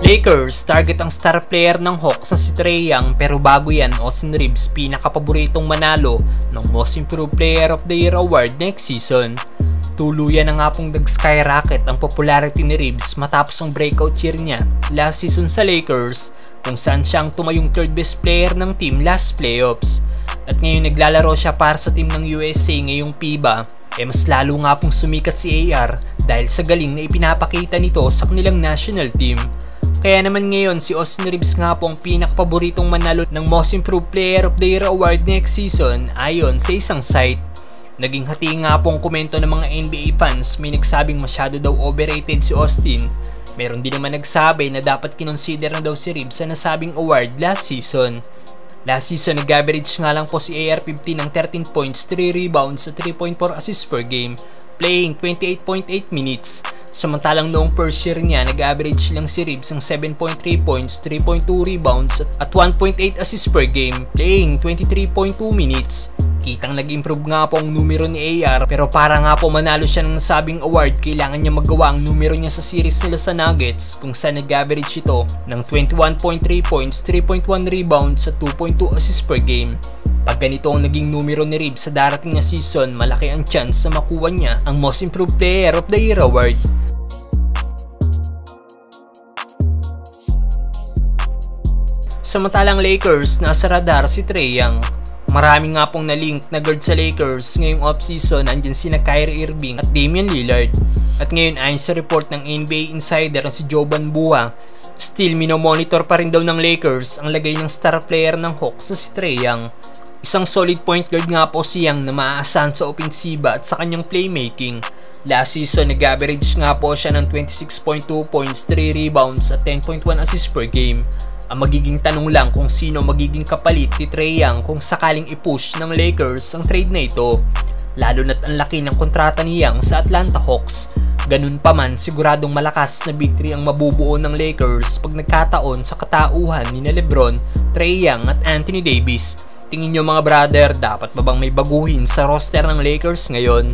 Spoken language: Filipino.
Lakers, target ang star player ng Hawks na si Trae Young, pero bago yan, Austin Reeves pinakapaboritong manalo ng Most Improved Player of the Year award next season. Tuluyan na nga pong nag-skyrocket ang popularity ni Reeves matapos ang breakout year niya last season sa Lakers, kung saan siyang tumayong third best player ng team last playoffs. At ngayon naglalaro siya para sa team ng USA ngayong FIBA, mas lalo nga pong sumikat si AR dahil sa galing na ipinapakita nito sa kanilang national team. Kaya naman ngayon si Austin Reeves nga po ang pinakapaboritong manalo ng Most Improved Player of the Year award next season ayon sa isang site. Naging hati nga po ang komento ng mga NBA fans, may nagsabing masyado daw overrated si Austin. Meron din naman nagsabi na dapat kinonsider na daw si Reeves sa nasabing award last season. Last season nag-average nga lang po si AR-15 ng 13 points, 3 rebounds at 3.4 assists per game, playing 28.8 minutes. Samantalang noong first year niya, nag-average lang si Reeves ng 7.3 points, 3.2 rebounds at 1.8 assists per game, playing 23.2 minutes. Kitang nag-improve nga po ang numero ni AR, pero para nga po manalo siya ng nasabing award, kailangan niya magawa ang numero niya sa series nila sa Nuggets, kung saan nag-average ito ng 21.3 points, 3.1 rebounds at 2.2 assists per game. Pag ganito ang naging numero ni Reeves sa darating na season, malaki ang chance na makuha niya ang Most Improved Player of the Year award. Samantalang Lakers, nasa radar si Trae Young. Marami nga pong na-link na guard sa Lakers ngayong offseason, andyan sina Kyrie Irving at Damian Lillard. At ngayon ayon sa report ng NBA Insider na si Jovan Buha, still minomonitor pa rin daw ng Lakers ang lagay ng star player ng Hawks na si Trae Young. Isang solid point guard nga po si Young na maaasahan sa opensiba at sa kanyang playmaking. Last season nag-average nga po siya ng 26.2 points, 3 rebounds at 10.1 assists per game. Ang magiging tanong lang kung sino magiging kapalit ni Trae Young kung sakaling i-push ng Lakers ang trade na ito, lalo na't ang laki ng kontrata ni Young sa Atlanta Hawks. Ganun pa man, siguradong malakas na victory ang mabubuo ng Lakers pag nagkataon sa katauhan ni LeBron, Trae Young at Anthony Davis. Tingin nyo mga brother, dapat ba bang may baguhin sa roster ng Lakers ngayon?